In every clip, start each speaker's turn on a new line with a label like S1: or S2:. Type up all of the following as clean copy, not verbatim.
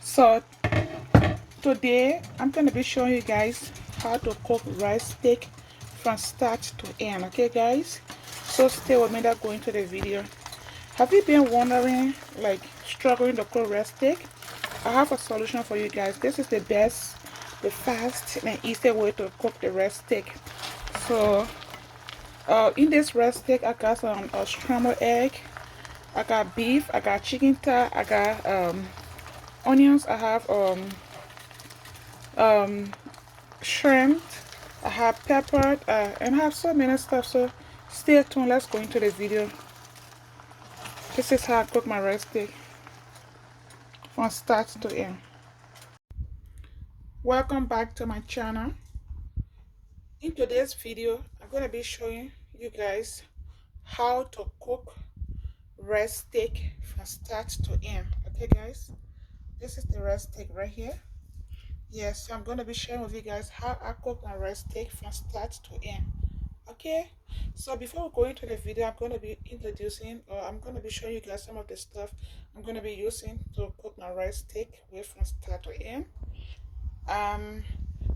S1: So today I'm going to be showing you guys how to cook rice steak from start to end. Okay guys, so stay with me that go into the video. Have you been wondering, like struggling to cook rice steak? I have a solution for you guys. This is the best, the fast and easy way to cook the rice steak. So in this rice steak I got some scrambled egg, I got beef, I got chicken thigh, I got onions, I have shrimp, I have pepper, and I have so many stuff. So stay tuned, let's go into the video. This is how I cook my rice steak from start to end. Welcome back to my channel. In today's video I'm going to be showing you guys how to cook rice steak from start to end. Okay guys, this is the rice steak right here. Yes, so I'm going to be sharing with you guys how I cook my rice steak from start to end. Okay, so before we go into the video, I'm going to be introducing, or I'm going to be showing you guys some of the stuff I'm going to be using to cook my rice steak with from start to end.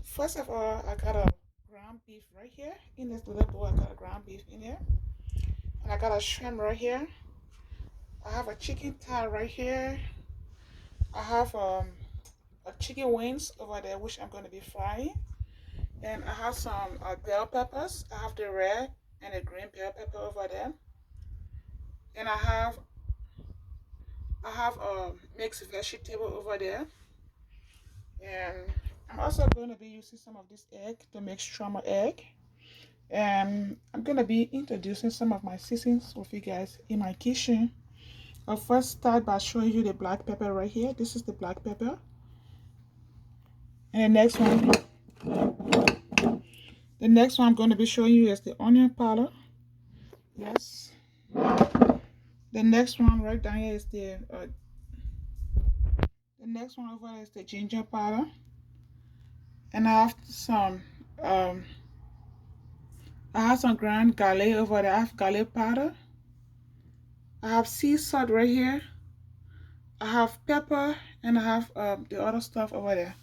S1: First of all, I got a ground beef right here. In this little bowl, I got a ground beef in here, and I got a shrimp right here. I have a chicken thigh right here. I have a chicken wings over there, which I'm going to be frying. And I have some bell peppers. I have the red and the green bell pepper over there. And I have a mixed vegetable over there. And I'm also going to be using some of this egg to make scrambled egg. And I'm going to be introducing some of my seasonings with you guys in my kitchen. I'll first start by showing you the black pepper right here. This is the black pepper. And the next one I'm going to be showing you is the onion powder. Yes. The next one right down here is the next one over there is the ginger powder. And I have some ground garlic over there. I have garlic powder. I have sea salt right here. I have pepper, and I have the other stuff over there.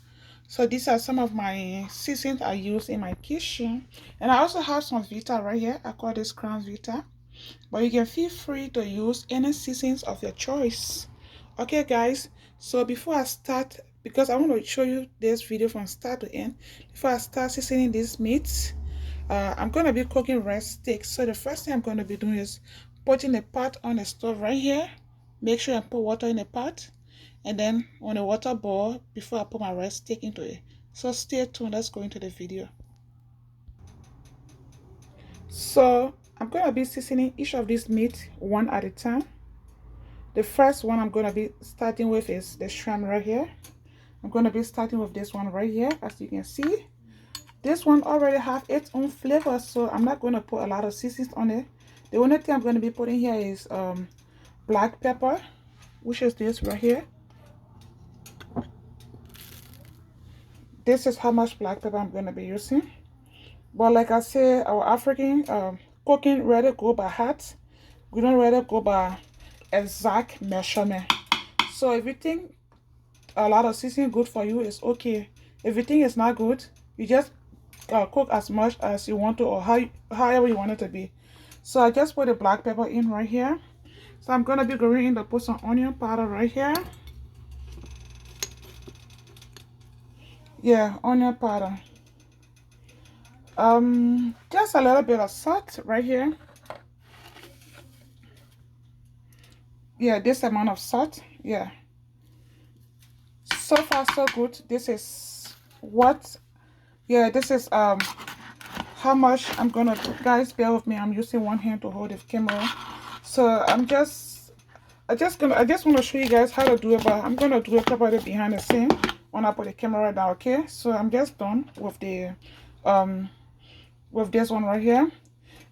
S1: So these are some of my seasonings I use in my kitchen. And I also have some Vita right here. I call this Crown Vita. But you can feel free to use any seasonings of your choice. Okay guys, so before I start, because I want to show you this video from start to end, before I start seasoning these meats, I'm going to be cooking rice steak. So the first thing I'm going to be doing is putting the pot on the stove right here. Make sure I put water in the pot, and then when the water boils, before I put my rice steak into it. So stay tuned, let's go into the video. So I'm going to be seasoning each of these meat one at a time. The first one I'm going to be starting with is the shrimp right here. I'm going to be starting with this one right here. As you can see, this one already have its own flavor, so I'm not going to put a lot of seasonings on it. The only thing I'm going to be putting here is black pepper, which is this right here. This is how much black pepper I'm going to be using. But like I said, our African cooking rather go by heart. We don't rather go by exact measurement. So if you think a lot of seasoning good for you, it's okay. If you think it's not good, you just cook as much as you want to, or however you want it to be. So I just put the black pepper in right here. So I'm gonna be going in to put some onion powder right here. Yeah, onion powder. Just a little bit of salt right here. Yeah, this amount of salt. Yeah. So far so good. This is what, yeah, this is how much I'm gonna do. Guys, bear with me, I'm using one hand to hold the camera. So I just want to show you guys how to do it, but I'm gonna do it probably behind the scene when I put the camera down. Okay, so I'm just done with the with this one right here,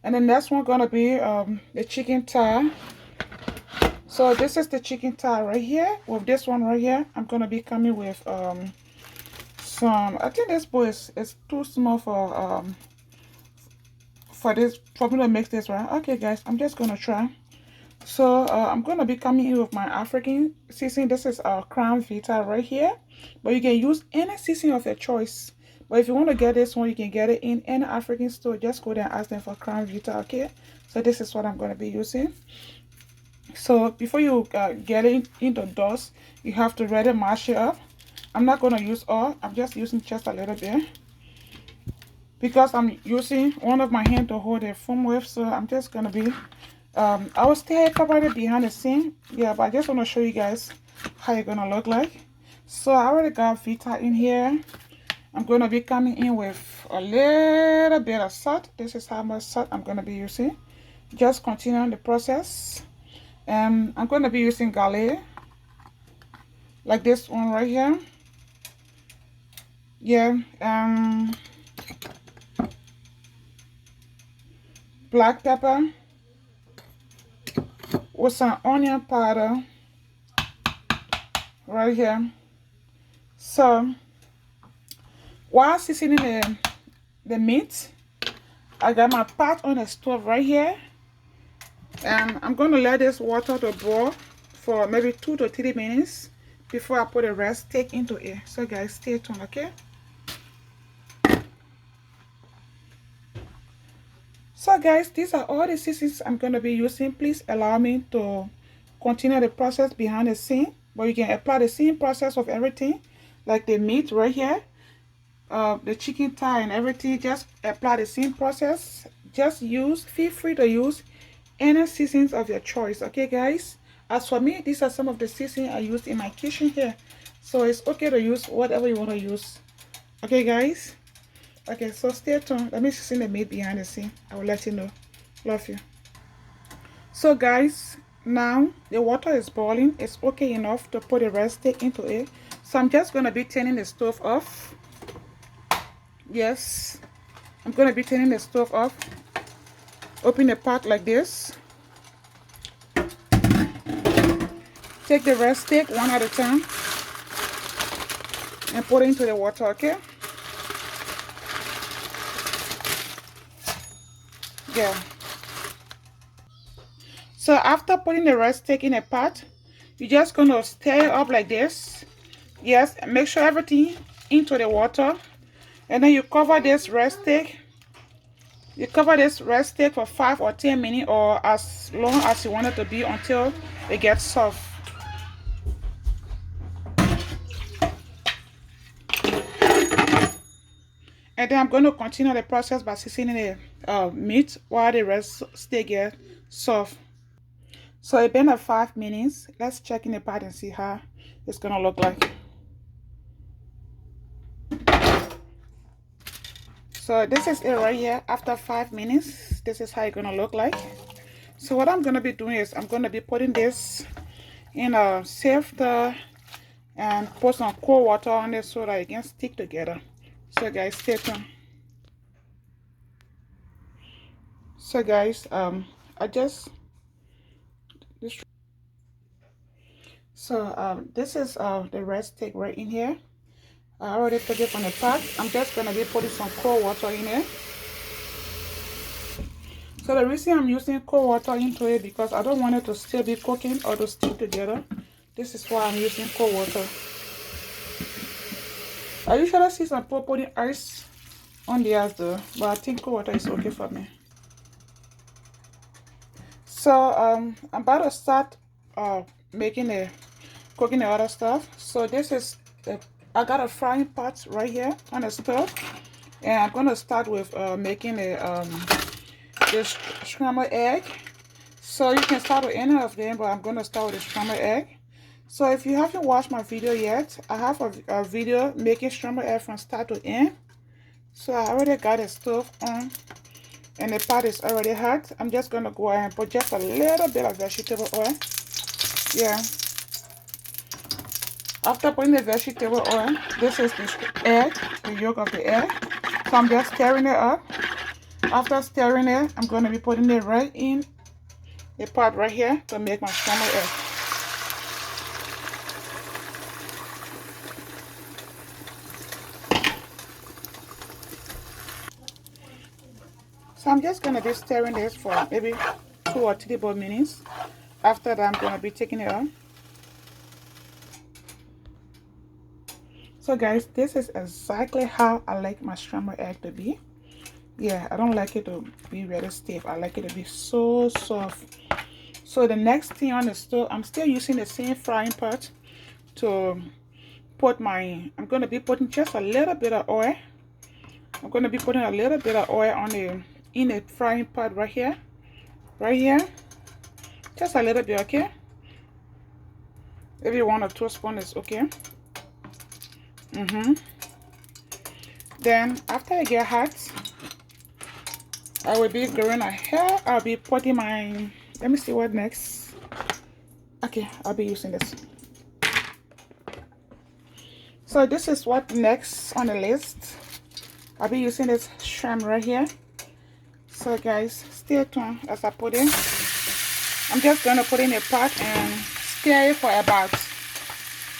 S1: and the next one gonna be the chicken thigh. So this is the chicken thigh right here. With this one right here, I'm gonna be coming with some, I think this bowl is too small for me to mix this, right? Okay guys, I'm just gonna try. So I'm going to be coming in with my African seasoning. This is Crown Vita right here. But you can use any seasoning of your choice. But if you want to get this one, you can get it in any African store. Just go there and ask them for Crown Vita, okay? So this is what I'm going to be using. So before you get it in the dust, you have to ready mash it up. I'm not going to use all. I'm just using just a little bit. Because I'm using one of my hands to hold the foam with. So I'm just going to be I will stay covered behind the scene, yeah, but I just want to show you guys how it's gonna look like. So I already got Vita in here. I'm gonna be coming in with a little bit of salt. This is how much salt I'm gonna be using. Just continuing the process. I'm gonna be using garlic, like this one right here. Yeah, black pepper with some onion powder right here. So while seasoning the meat, I got my pot on the stove right here, and I'm going to let this water to boil for maybe 2 to 3 minutes before I put the rest steak into it. So guys, stay tuned, okay? So guys, these are all the seasonings I'm going to be using. Please allow me to continue the process behind the scene, but you can apply the same process of everything, like the meat right here, the chicken thigh and everything. Just apply the same process. Just feel free to use any seasonings of your choice, okay guys? As for me, these are some of the seasonings I use in my kitchen here, so it's okay to use whatever you want to use, okay guys? Okay, so stay tuned. Let me season the meat behind the scene. I will let you know. Love you. So guys, now the water is boiling. It's okay enough to put the rest steak into it. So I'm just going to be turning the stove off. Yes, I'm going to be turning the stove off. Open the pot like this. Take the rest steak one at a time and put it into the water, okay? Yeah. So after putting the rest steak in a pot, you're just going to stir it up like this. Yes, and make sure everything into the water. And then you cover this rest steak. You cover this rest steak for 5 or 10 minutes, or as long as you want it to be, until it gets soft. And then I'm going to continue the process by seasoning the meat while the rest steak gets soft. So it's been 5 minutes. Let's check in the pot and see how it's going to look like. So this is it right here. After 5 minutes, this is how it's going to look like. So what I'm going to be doing is I'm going to be putting this in a sifter and put some cold water on it so that it can stick together. So guys, stay tuned. So guys, I just this is the rest steak right in here. I already took it from the pot. I'm just gonna be putting some cold water in it. So the reason I'm using cold water into it, because I don't want it to still be cooking or to stick together. This is why I'm using cold water. I usually see some people putting ice on the ice though, but I think cold water is okay for me. So I'm about to start cooking the other stuff. So this is I got a frying pot right here on the stove, and I'm gonna start with making this scrambled egg. So you can start with any of them, but I'm gonna start with the scrambled egg. So if you haven't watched my video yet, I have a video making scrambled egg from start to end. So I already got the stove on and the pot is already hot. I'm just gonna go ahead and put just a little bit of vegetable oil. Yeah. After putting the vegetable oil, this is the egg, the yolk of the egg. So I'm just stirring it up. After stirring it, I'm going to be putting it right in the pot right here to make my scrambled egg. So I'm just going to be stirring this for maybe 2 or 3 more minutes. After that, I'm going to be taking it off. So guys, this is exactly how I like my scrambled egg to be. Yeah, I don't like it to be really stiff. I like it to be so soft. So the next thing on the stove, I'm still using the same frying pot to put I'm going to be putting just a little bit of oil. I'm going to be putting a little bit of oil in the frying pot right here. Right here. Just a little bit, okay? Maybe 1 or 2 spoons is okay. Then after I get hot, I will be going ahead. I'll be putting let me see what next. Okay, I'll be using this. So this is what next on the list. I'll be using this shrimp right here. So guys, stay tuned as I put it. I'm just gonna put in a pot and stir it for about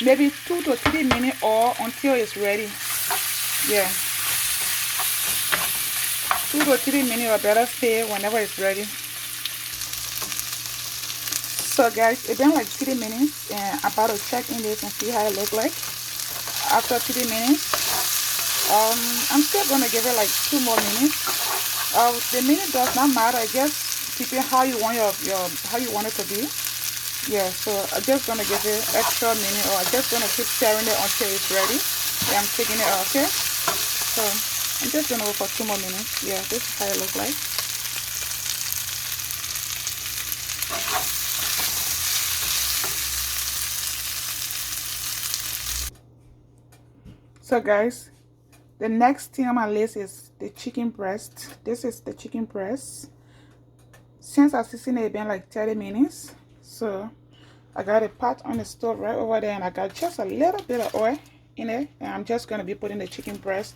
S1: maybe 2 to 3 minutes or until it's ready. Yeah, 2 to 3 minutes or better stay whenever it's ready. So guys, it's been like 3 minutes and I'm about to check in this and see how it looks like. After 3 minutes, I'm still gonna give it like 2 more minutes. The minute does not matter. I guess depending how you want how you want it to be. Yeah, so I'm just gonna give it extra minute, or I'm just gonna keep stirring it until it's ready. Yeah, I'm taking it out, okay? So I'm just gonna wait for 2 more minutes. Yeah, this is how it looks like. So guys, the next thing on my list is the chicken breast. This is the chicken breast. Since I seasoned it, it's been like 30 minutes. So I got a pot on the stove right over there, and I got just a little bit of oil in it, and I'm just gonna be putting the chicken breast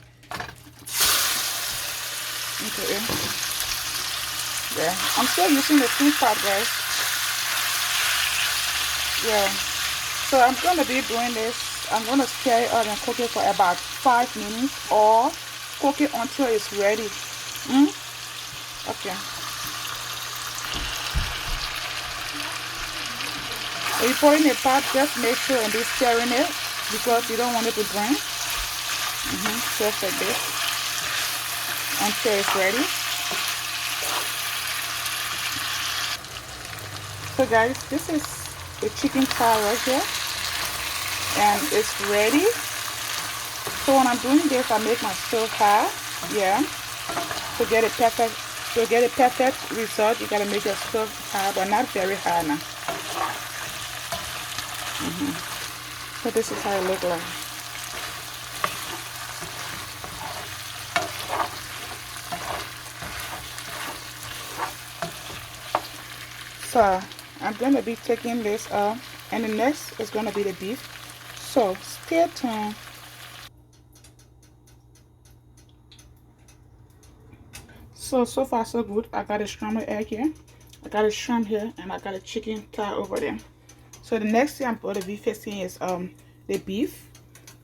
S1: into it. Yeah, I'm still using the same pot, guys. Yeah, so I'm gonna be doing this. I'm gonna stir it out and cook it for about 5 minutes, or cook it until it's ready. Okay. When you put in the pot, just make sure and be stirring it because you don't want it to burn. Just like this until it's ready. So guys, this is the chicken thigh right here, and it's ready. So when I'm doing this, I make my stove high. Yeah, to get a perfect result, you gotta make your stove high, but not very high now. So this is how it looks like. So I'm gonna be taking this up, and the next is gonna be the beef. So stay tuned. So far so good. I got a scrambled egg here, I got a shrimp here, and I got a chicken thigh over there. So the next thing I'm going to be fixing is the beef.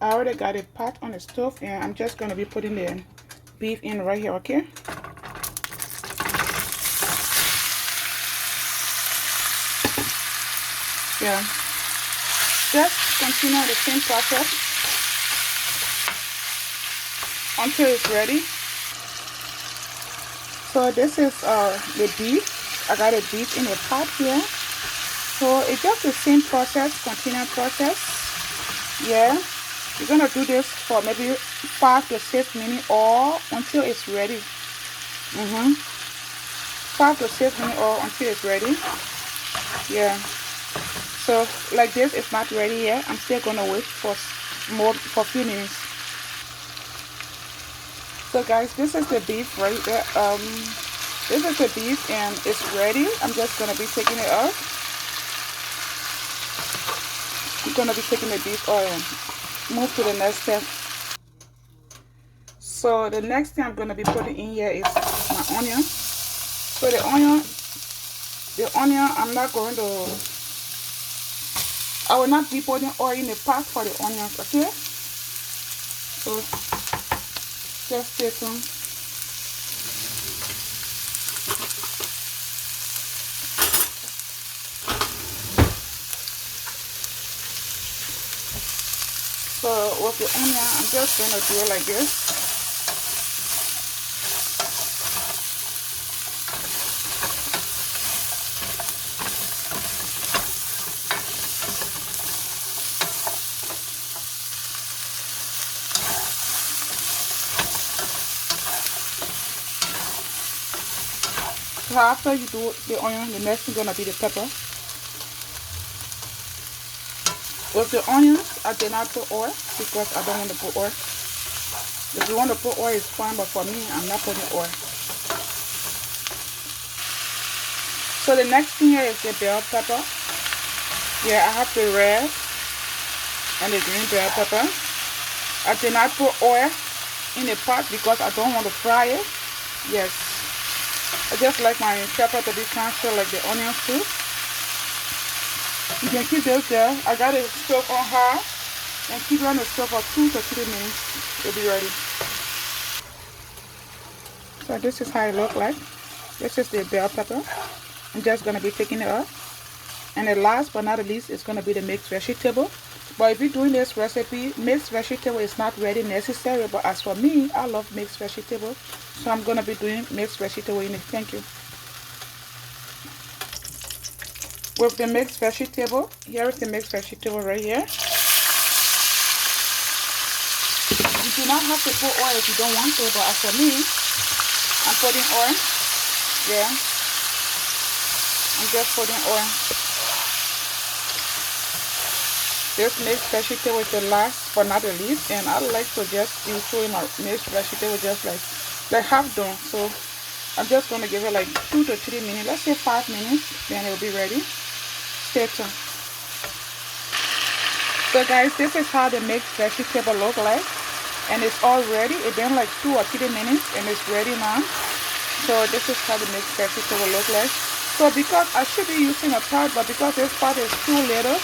S1: I already got a pot on the stove, and I'm just going to be putting the beef in right here, okay? Yeah, just continue the same process until it's ready. So this is the beef. I got a beef in a pot here. So it's just the same process, continuous process. Yeah, you're gonna do this for maybe 5 to 6 minutes or until it's ready. 5 to 6 minutes or until it's ready. Yeah. So like this, it's not ready yet. I'm still gonna wait for a few minutes. So guys, this is the beef right there. This is the beef and it's ready. I'm just gonna be taking it out. I'm gonna be taking the beef oil and move to the next step. So the next thing I'm gonna be putting in here is my onion. So the onion, I will not be putting oil in the pot for the onions, okay? So just stay tuned. So with the onion, I'm just gonna do it like this. So after you do the onion, the next thing gonna be the pepper. With the onions, I did not put oil because I don't want to put oil. If you want to put oil, it's fine, but for me, I'm not putting oil. So the next thing here is the bell pepper. Yeah, I have the red and the green bell pepper. I did not put oil in the pot because I don't want to fry it. Yes, I just like my pepper to be transferred like the onions too. You can keep those there. I got it stove on high and keep it on the stove for 2 to 3 minutes. It'll be ready. So this is how it looks like. This is the bell pepper. I'm just gonna be taking it off. And the last but not the least is gonna be the mixed vegetable. But if you're doing this recipe, mixed vegetable is not really necessary. But as for me, I love mixed vegetable, so I'm gonna be doing mixed vegetable in it. Thank you. With the mixed vegetable, here is the mixed vegetable right here. You do not have to put oil if you don't want to, but as for me, I'm putting oil. Yeah, I'm just putting oil. This mixed vegetable is the last but not the least, and I like to just be showing my mixed vegetable just like half done. So I'm just gonna give it like 2 to 3 minutes. Let's say 5 minutes, then it'll be ready. Stay tuned. So guys, this is how the mixed vegetable look like, and it's all ready. It's been like 2 or 3 minutes, and it's ready now. So this is how the mixed vegetable look like. So because I should be using a pot, but because this pot is too little,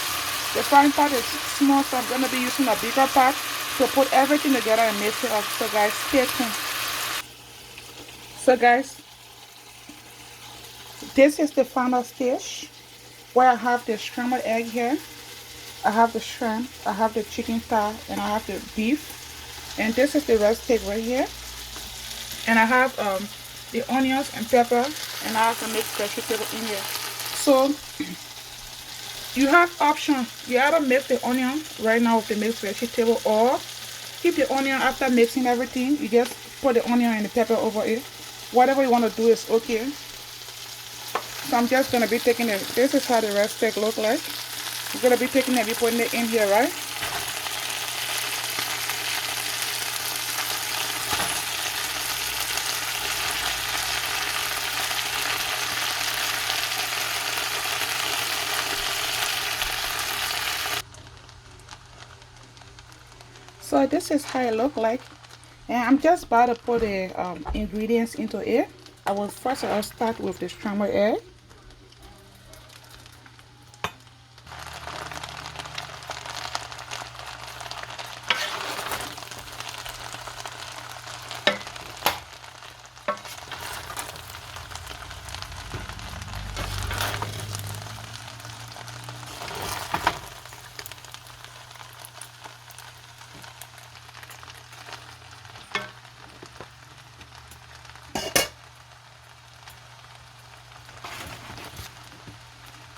S1: the frying pot is small, so I'm going to be using a bigger pot to put everything together and mix it up. So guys, stay tuned. So guys, this is the final stage where I have the scrambled egg here. I have the shrimp, I have the chicken thigh, and I have the beef. And this is the roast steak right here. And I have the onions and pepper, and I have the mixed vegetable in here. So you have option. You either mix the onion right now with the mixed vegetable, or keep the onion after mixing everything. You just put the onion and the pepper over it. Whatever you want to do is okay. So I'm just gonna be taking it. This is how the roast steak look like. I'm gonna be taking it, be putting it in here, right? So this is how it look like, and I'm just about to put the ingredients into it. I'll start with the scrambled egg.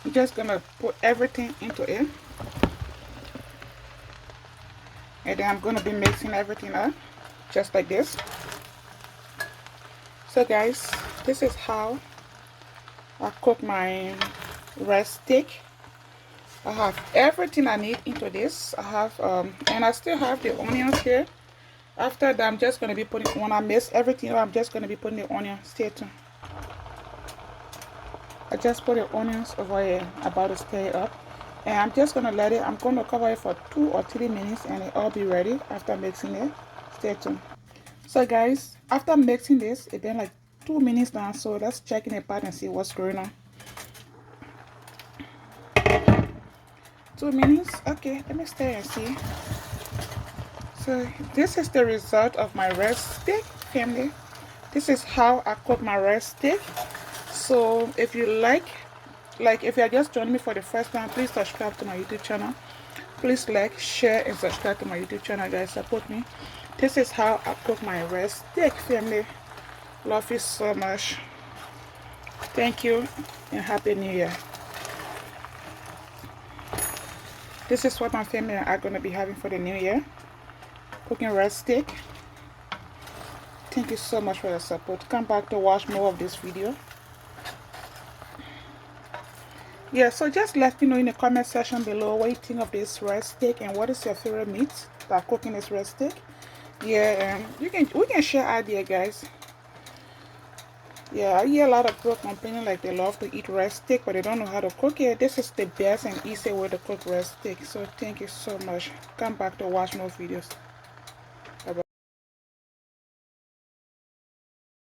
S1: I'm just gonna put everything into it, and then I'm gonna be mixing everything up just like this. So guys, this is how I cook my roast steak. I have everything I need into this. I have and I still have the onions here. After that, I'm just gonna be putting, when I mix everything up, I'm just gonna be putting the onion. Stay tuned. I just put the onions over here, about to stir it up, and I'm just gonna let it, I'm gonna cover it for 2 or 3 minutes, and it'll all be ready after mixing it. Stay tuned. So guys, after mixing this, it's been like 2 minutes now, so let's check in the pot and see what's going on. 2 minutes. Okay, let me stir and see. So this is the result of my roast steak, family. This is how I cook my roast steak. So if you like if you're just joining me for the first time, please subscribe to my YouTube channel. Please like, share, and subscribe to my YouTube channel, guys. Support me. This is how I cook my rice steak, family. Love you so much. Thank you and Happy New Year. This is what my family and I are going to be having for the new year. Cooking rice steak. Thank you so much for your support. Come back to watch more of this video. Yeah, so just let me know in the comment section below what you think of this rice steak and what is your favorite meat that cooking this rice steak. Yeah, we can share idea, guys. Yeah, I hear a lot of people complaining like they love to eat rice steak, but they don't know how to cook it. This is the best and easy way to cook rice steak. So thank you so much. Come back to watch more videos.